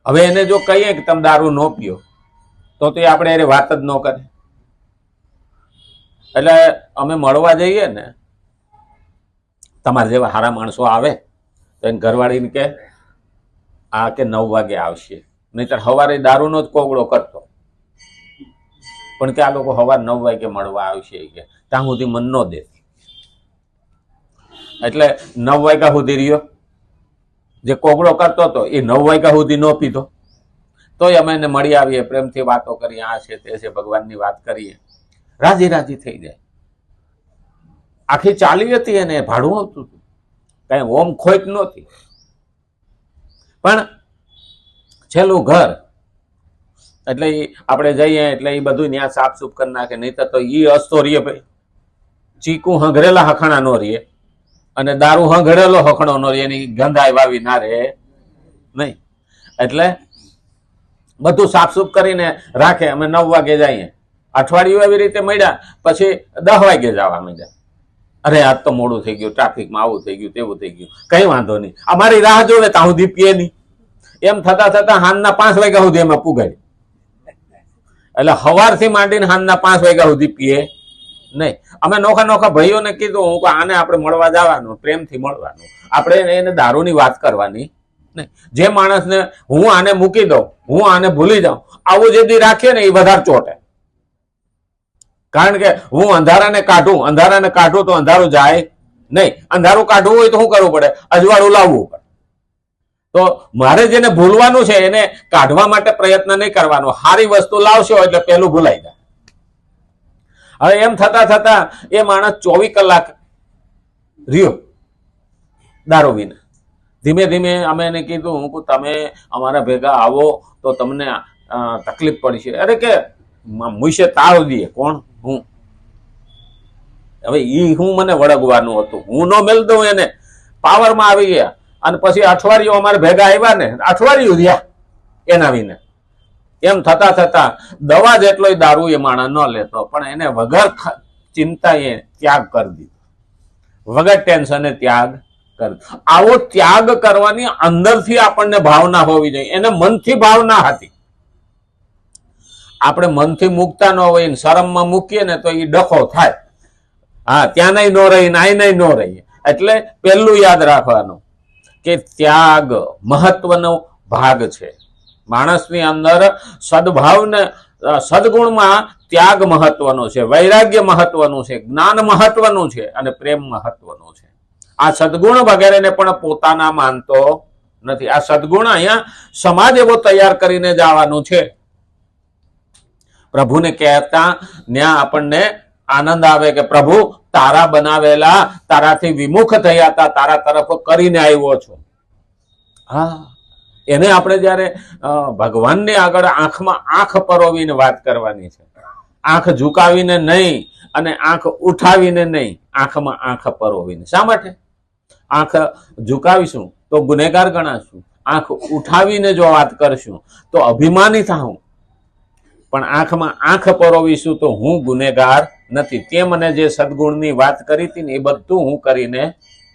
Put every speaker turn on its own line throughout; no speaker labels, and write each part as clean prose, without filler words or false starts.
હવે એને જો કહીએ કે તમે દારૂ ન પીઓ તો આપણે એને વાત જ ન કરે. એટલે અમે મળવા જઈએ ને, તમારા જેવા સારા માણસો આવે તો એને ઘરવાળીને કે આ કે 9 વાગે આવશે, નહીતર સવારે દારૂનો જ કોગળો કરતો, પણ કે આ લોકો સવારે 9 વાગે મળવા આવશે કે ત્યાં સુધી મન ન દે. એટલે 9 વાગ્યા સુધી રહ્યો, જે કોગળો કરતો હતો એ 9 વાગ્યા સુધી ન પીધો, તોય અમે એને મળી આવીએ, પ્રેમથી વાતો કરીએ, આ છે તે છે, ભગવાનની વાત કરીએ, રાજી રાજી થઈ જાય. આખી ચાલી હતી એને ભાડું આવતું હતું, કઈ ઓમ ખોટ નહોતી. પણ છેલ્લું ઘર એટલે આપણે જઈએ એટલે એ બધું ત્યાં સાફ કરી નાખે, નહીં તો એ હસતો રહીએ ભાઈ. ચીકુ હંઘરેલા હખણા નો રહીએ અને દારૂ હંઘરેલો હખણો નો રહીએ, એની ગંધાઈ વાવી ના રહે નહીં. એટલે બધું સાફ કરીને રાખે. અમે 9 વાગે જઈએ, અઠવાડિયું એવી રીતે મળ્યા, પછી 10 વાગે જવા માંડ્યા. અરે આજ તો મોડું થઈ ગયું, ટ્રાફિકમાં આવું થઈ ગયું, તેવું થઈ ગયું, કઈ વાંધો નહીં, અમારી રાહ જોવે ત્યાં સુધી પીએ નહીં. એમ થતા થતા હાંજના 5 વાગ્યા સુધી એમાં પુગાડી. એટલે સવારથી માંડીને હાંજના 5 વાગ્યા સુધી પીએ નહીં. અમે નોખા નોખા ભાઈઓને કીધું, હું આને આપણે મળવા જવાનું, પ્રેમથી મળવાનું, આપણે એને દારૂની વાત કરવાની નહીં. જે માણસને હું આને મૂકી દઉં, હું આને ભૂલી જાઉં, આવું જે દી રાખીએ ને એ વધારે ચોટે. કારણ કે હું અંધારાને કાઢું તો અંધારું જાય નહીં. અંધારું કાઢવું હોય તો શું કરવું પડે? અજવાળું લાવવું પડે. તો મારે જેને ભૂલવાનું છે એને કાઢવા માટે પ્રયત્ન નહીં કરવાનો. સારી વસ્તુ લાવશો એટલે પેલું ભૂલાઈ જાય. હવે એમ થતા થતા એ માણસ 24 કલાક રહ્યો દારૂ વિના. ધીમે ધીમે અમે એને કીધું, હું તમે અમારા ભેગા આવો તો તમને તકલીફ પડશે. અરે કે મુશે તાવ દે. કોણ? હું. હવે ઈ હું મને વળગવાનું હતું, હું ન મેલ દઉં એને. પાવરમાં આવી ગયા અને પછી અઠવાડિયું અમારે ભેગા આવ્યા ને, અઠવાડિયું રહ્યા એના વિને. એમ થતા થતા દવા જેટલો દારૂ એ માણસ ન લેતો, પણ એને વગર ચિંતા એ ત્યાગ કરી દીધો, વગર ટેન્શને ત્યાગ કરી. આવો ત્યાગ કરવાની અંદરથી આપણને ભાવના હોવી જોઈએ. એને મનથી ભાવના હતી. આપણે મનથી મૂકતા ન હોય, શરમમાં મૂકીએ ને તો એ ડખો થાય. હા, ત્યાં નહીં ન રહી, નાઈ નહીં ન રહી. એટલે પેલું યાદ રાખવાનું કે ત્યાગ મહત્વનો ભાગ છે. માણસની અંદર સદભાવને, સદગુણમાં ત્યાગ મહત્વનો છે, વૈરાગ્ય મહત્વનું છે, જ્ઞાન મહત્વનું છે અને પ્રેમ મહત્વનું છે. આ સદગુણ વગેરેને પણ પોતાના માનતો નથી. આ સદગુણ અહીંયા સમાજ એવો તૈયાર કરીને જવાનું છે. પ્રભુને કહેતા ત્યાં આપણને આનંદ આવે કે પ્રભુ તારા બનાવેલા, તારાથી વિમુખ થયા હતા, તારા તરફ કરીને આવ્યો છું. હા, એને આપણે જયારે ભગવાનને આગળ આંખમાં આંખ પરોવીને વાત કરવાની છે. આંખ ઝુકાવીને નહીં અને આંખ ઉઠાવીને નહીં, આંખમાં આંખ પરોવીને. શા માટે? આંખ ઝુકાવીશું તો ગુનેગાર ગણાશું, આંખ ઉઠાવીને જો વાત કરશું તો અભિમાની થાઉં, પણ આંખમાં આંખ પરોવીશું તો હું ગુનેગાર નથી. તે મને જે સદગુણની વાત કરી હતી ને એ બધું હું કરીને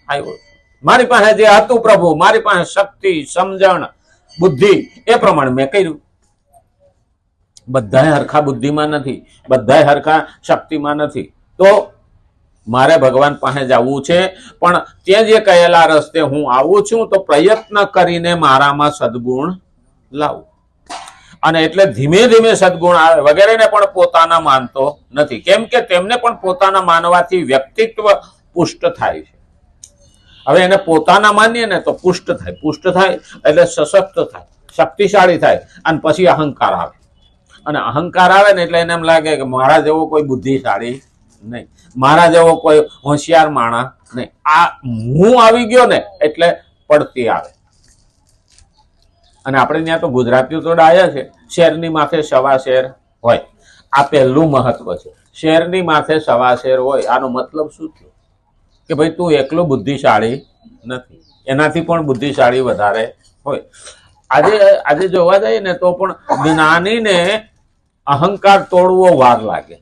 આવ્યો. મારી પાસે જે હતું પ્રભુ, મારી પાસે શક્તિ, સમજણ, બુદ્ધિ, એ પ્રમાણે મેં કર્યું. બધાય હરખા બુદ્ધિમાં નથી, બધાય હરખા શક્તિમાં નથી. તો મારે ભગવાન પાસે જવું છે, પણ તે જે કહેલા રસ્તે હું આવું છું તો પ્રયત્ન કરીને મારામાં સદગુણ લાવું. અને એટલે ધીમે ધીમે સદગુણ આવે. વગેરેને પણ પોતાના માનતો નથી, કેમ કે તેમને પણ પોતાના માનવાથી વ્યક્તિત્વ પુષ્ટ થાય છે. હવે એને પોતાના માનીએ ને તો પુષ્ટ થાય એટલે સશક્ત થાય, શક્તિશાળી થાય. અને પછી અહંકાર આવે, અને અહંકાર આવે ને એટલે એને એમ લાગે કે મારા જેવો કોઈ બુદ્ધિશાળી નહીં, મારા જેવો કોઈ હોશિયાર માણસ નહીં. આ હું આવી ગયો ને એટલે પડતી આવે. અને આપણે ત્યાં તો ગુજરાતીઓ તો ડાયા છે, શેરની માથે સવા શેર હોય. આ પહેલું મહત્વ છે. શેરની માથે સવા શેર હોય, આનો મતલબ શું થયો? કે ભાઈ તું એકલો બુદ્ધિશાળી નથી, એનાથી પણ બુદ્ધિશાળી વધારે હોય. આજે જોવા જઈએ ને તો પણ જ્ઞાનીને અહંકાર તોડવો વાર લાગે.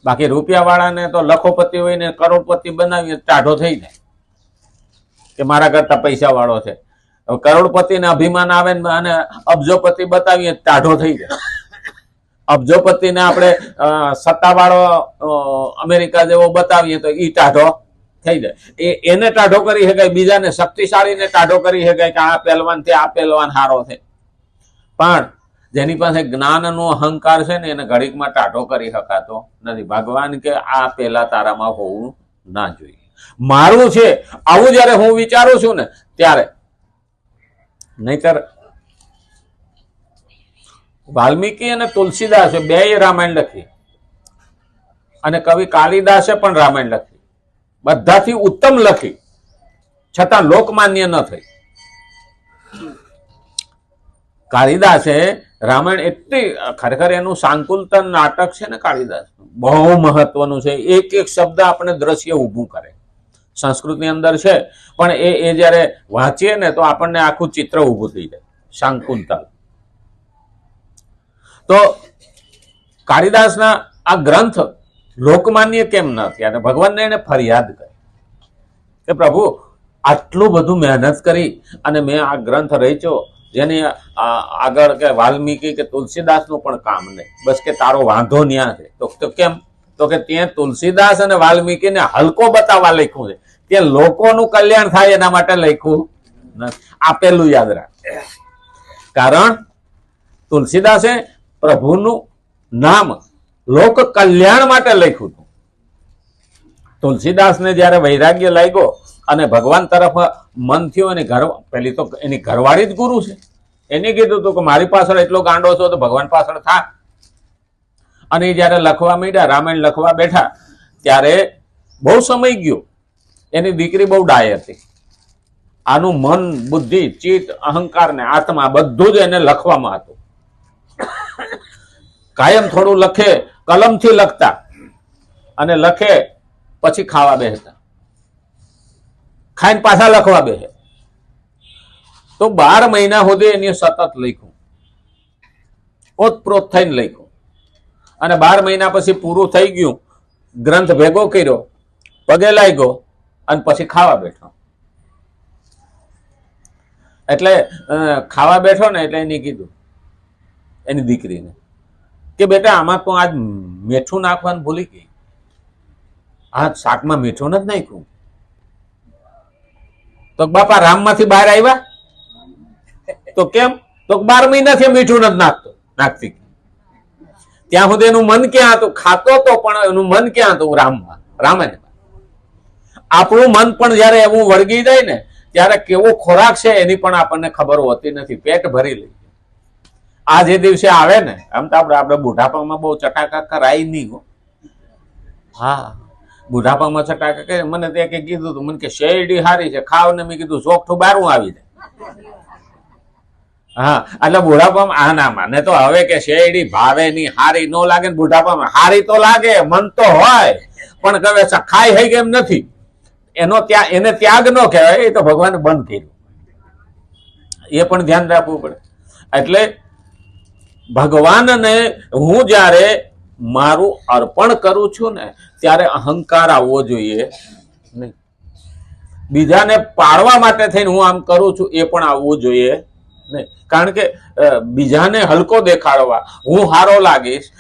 બાકી રૂપિયા વાળાને તો લખોપતિ હોય ને કરોડપતિ બનાવીને ટાઢો થઈ જાય કે મારા કરતા પૈસા વાળો છે. કરોડપતિને અભિમાન આવે ને અને અબજોપતિ બતાવીએ ટાઢો થઈ જાય. અબજોપતિને આપણે સત્તાવાળો અમેરિકા જેવો બતાવીએ તો ઈ ટાઢો થઈ જાય. એને ટાઢો કરી શકાય, બીજાને શક્તિશાળીને ટાઢો કરી શકાય કે આ પહેલવાન થી આ પહેલવાન હારો છે. પણ જેની પાસે જ્ઞાનનો અહંકાર છે ને એને ઘડીકમાં ટાઢો કરી શકાતો નથી. ભગવાન કે આ પેલા તારામાં હોવું ના જોઈએ. મારું છે આવું જયારે હું વિચારું છું ને ત્યારે, નહીતર વાલ્મીકી અને તુલસીદાસે બે રામાયણ લખી અને કવિ કાલિદાસે પણ રામાયણ લખી, બધાથી ઉત્તમ લખી, છતાં લોકમાન્ય ન થઈ. કાલિદાસે રામાયણ એટલી, ખરેખર એનું સાંકુલતન નાટક છે ને કાલિદાસ બહુ મહત્વનું છે. એક એક શબ્દ આપણે દ્રશ્ય ઊભું કરે. સંસ્કૃતની અંદર છે પણ એ જયારે વાંચીએ ને તો આપણને આખું ચિત્ર ઊભું થઈ જાય. શાંકુંતલ. તો કાલિદાસના આ ગ્રંથ લોકમાન્ય કેમ ન થયા? અને ભગવાનને એને ફરિયાદ કરી કે પ્રભુ આટલું બધું મહેનત કરી અને મેં આ ગ્રંથ રચ્યો જેની આગળ કે વાલ્મીકી કે તુલસીદાસનું પણ કામ નહીં, બસ કે તારો વાંધો ન્યા છે. તો કેમ? તો કે ત્યાં તુલસીદાસ અને વાલ્મીકીને હલકો બતાવવા લખ્યું છે, કે લોકોનું કલ્યાણ થાય એના માટે લખ્યું નથી. આપેલું યાદ રાખ. કારણ તુલસીદાસે પ્રભુનું નામ લોક કલ્યાણ માટે લખ્યું હતું. તુલસીદાસને જયારે વૈરાગ્ય લાગ્યો અને ભગવાન તરફ મન થયું, એની પેલી તો એની ઘરવાળી જ ગુરુ છે, એને કીધું હતું કે મારી પાછળ એટલો ગાંડો છો તો ભગવાન પાછળ થા. અને જયારે લખવા માંડ્યા, રામાયણ લખવા બેઠા, ત્યારે બહુ સમય ગયો. એની દીકરી બહુ ડાય હતી. આનું મન, બુદ્ધિ, ચિત્ત, અહંકાર ને આત્મા બધું જ એને લખવામાં હતું. કાયમ થોડું લખે, કલમથી લખતા અને લખે પછી ખાવા બેસતા, ખાઈને પાછા લખવા બેસે. તો 12 મહિના સુધી એની સતત લખ્યું, ઓતપ્રોત થઈને લખ્યું. અને 12 મહિના પછી પૂરું થઈ ગયું, ગ્રંથ ભેગો કર્યો, પગે લાગ્યો અને પછી ખાવા બેઠો. એટલે ખાવા બેઠો ને એટલે એને કીધું એની દીકરીને કે બેટા આમાં તો આજ મીઠું નાખવાનું ભૂલી ગઈ, આ શાકમાં મીઠું નથી નાખ્યું. તો બાપા રામમાંથી બહાર આવ્યા? તો કેમ? તો 12 મહિનાથી મીઠું નથી નાખતી. ત્યાં સુધી એનું મન ક્યાં હતું? ખાતો તો પણ એનું મન ક્યાં હતું? રામમાં, રામાયણ. આપણું મન પણ જયારે એવું વળગી જાય ને ત્યારે કેવો ખોરાક છે એની પણ આપણને ખબર હોતી નથી. પેટ ભરી લઈ. આ જે દિવસે આવે ને, આમ તો આપણે બુઢાપામાં બહુ ચટાકા કરાય નહીં. હા, બુઢાપામાં ચટાકા કરે. મને તે કીધું હતું, મને કે શેરડી હારી છે ખાવ ને. મેં કીધું ચોકઠું બારું આવી જાય. હા, એટલે બુઢાપામાં આ ના માને. તો હવે કે શેરડી ભાવે નહીં, હારી ન લાગે ને. બુઢાપામાં હારી તો લાગે, મન તો હોય, પણ કવે ખાઈ હઈ કેમ નથી. એને ત્યાગ ન કહેવાય, એ તો ભગવાને બંધ કર્યું. એ પણ ધ્યાન રાખવું પડે. એટલે ભગવાનને હું જ્યારે મારું અર્પણ કરું છું ને ત્યારે અહંકાર આવવો જોઈએ નહીં. બીજાને પાડવા માટે થઈને હું આમ કરું છું એ પણ આવવું જોઈએ નહીં. કારણ કે બીજાને હલકો દેખાડવા, હું હારો લાગીશ,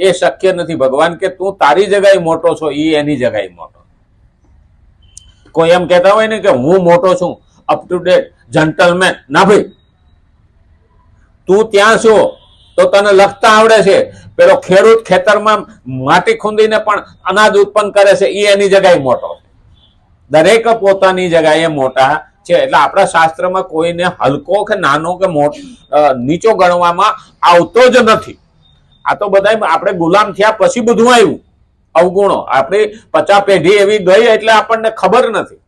એ શક્ય નથી. ભગવાન કે તું તારી જગ્યાએ મોટો છો, એ એની જગ્યાએ મોટો. કોઈ એમ કહેતા હોય ને કે હું મોટો છું, અપ ટુ ડેટ, જેન્ટલમેન. ના ભાઈ, તું ત્યાં છો તો તને લખતા આવડે છે. પેલો ખેડૂત ખેતરમાં માટી ખૂંદીને પણ અનાજ ઉત્પન્ન કરે છે, એ એની જગ્યાએ મોટો છે. દરેક પોતાની જગ્યાએ મોટા છે. એટલે આપણા શાસ્ત્રમાં કોઈને હલકો કે નાનો કે નીચો ગણવામાં આવતો જ નથી. આ તો બધા આપણે ગુલામ થયા પછી બધું આવ્યું. અવગુણો આપણી 50 પેઢી એવી ગઈ એટલે આપણને ખબર નથી.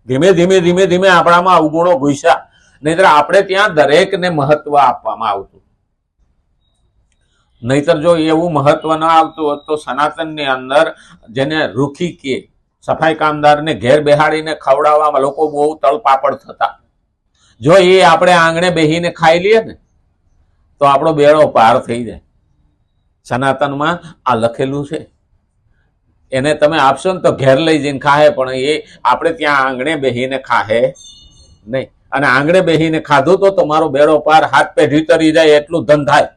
ધીમે ધીમે આપણામાં અવગુણો ઘૂસ્યા. નહીતર આપણે ત્યાં દરેકને મહત્વ આપવામાં આવતું. નહીતર જો એવું મહત્વ ન આવતું હોત તો સનાતનની અંદર જેને રૂખી કે સફાઈ કામદારને ઘેર બેહાડીને ખવડાવવામાં લોકો બહુ તળપાપડ થતા. જો એ આપણે આંગણે બેહીને ખાઈ લઈએ ને તો આપણો બેડો પાર થઈ જાય. સનાતનમાં આ લખેલું છે. એને તમે આપશો ને તો ઘેર લઈ જઈને ખાહે, પણ એ આપણે ત્યાં આંગણે બેહીને ખાહે નહીં. અને આંગણે બેસીને ખાધું તો તમારો બેડો પાર, હાથ પેઢી તરી જાય એટલું ધન થાય.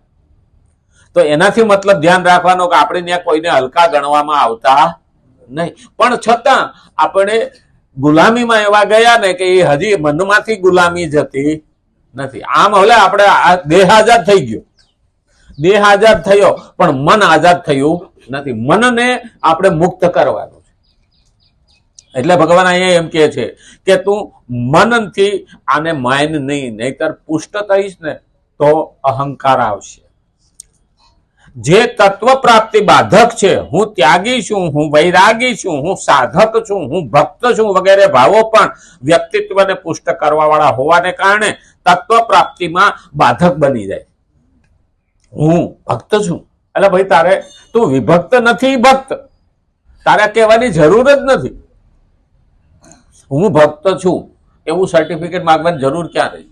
તો એનાથી મતલબ ધ્યાન રાખવાનો કે આપણે ત્યાં કોઈને હલકા ગણવામાં આવતા નહીં. પણ છતાં આપણે ગુલામીમાં એવા ગયા ને કે એ હજી મનમાંથી ગુલામી જતી નથી. આમ હવે આપણે દેહ આઝાદ થઈ ગયો, દેહ આઝાદ થયો, પણ મન આઝાદ થયું નથી. મનને આપણે મુક્ત કરવાનું છે. એટલે ભગવાન અહીંયા એમ કહે છે કે તું મનથી આને માન નહીં, નહીતર પુષ્ટ થઈશ ને તો અહંકાર આવશે. જે તત્વ પ્રાપ્તિ બાધક છે, હું ત્યાગી છું, હું વૈરાગી છું, હું સાધક છું, હું ભક્ત છું વગેરે ભાવો પણ વ્યક્તિત્વને પુષ્ટ કરવા વાળા હોવાને કારણે તત્વ પ્રાપ્તિમાં બાધક બની જાય. હું ભક્ત છું એટલે ભાઈ તારે તું વિભક્ત નથી, ભક્ત તારે કહેવાની જરૂર જ નથી. હું ભક્ત છું એવું સર્ટિફિકેટ માંગવાની જરૂર ક્યાં રહી?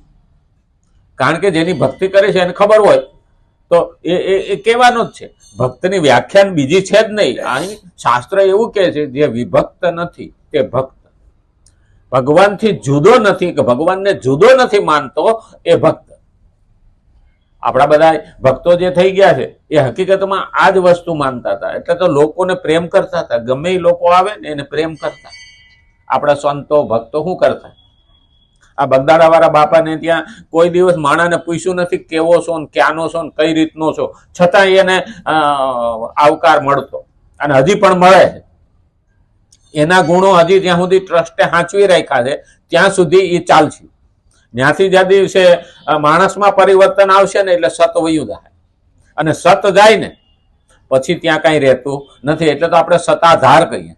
કારણ કે જેની ભક્તિ કરે છે એને ખબર હોય તો એ કહેવાનો જ છે. ભક્તની વ્યાખ્યાન બીજી છે જ નહીં. અહીં શાસ્ત્ર એવું કહે છે જે વિભક્ત નથી તે ભક્ત, ભગવાનથી જુદો નથી, કે ભગવાનને જુદો નથી માનતો એ ભક્ત. આપણા બધા ભક્તો જે થઈ ગયા છે એ હકીકતમાં આ જ વસ્તુ માનતા હતા. એટલે તો લોકોને પ્રેમ કરતા હતા, ગમે એ લોકો આવે ને એને પ્રેમ કરતા. આપણા સંતો ભક્તો શું કરતા? આ બગદાણા વાળા બાપાને ત્યાં કોઈ દિવસ માણાને પૂછ્યું નથી કેવો છો ને ક્યાંનો છો ને કઈ રીતનો છો, છતાં એને આવકાર મળતો અને હજી પણ મળે છે. એના ગુણો હજી જ્યાં સુધી ટ્રસ્ટે સાચવી રાખ્યા છે ત્યાં સુધી એ ચાલશે. ત્યાંથી જ્યાં દિવસે માણસમાં પરિવર્તન આવશે ને એટલે સત વયું જાય, અને સત જાય ને પછી ત્યાં કઈ રહેતું નથી. એટલે તો આપણે સતાધાર કહીએ,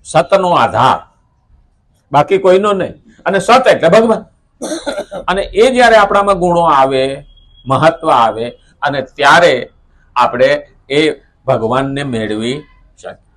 સતનો આધાર, બાકી કોઈનો નહીં. અને સત એટલે ભગવાન. અને એ જયારે આપણામાં ગુણો આવે, મહત્વ આવે, અને ત્યારે આપણે એ ભગવાનને મેળવી શકીએ.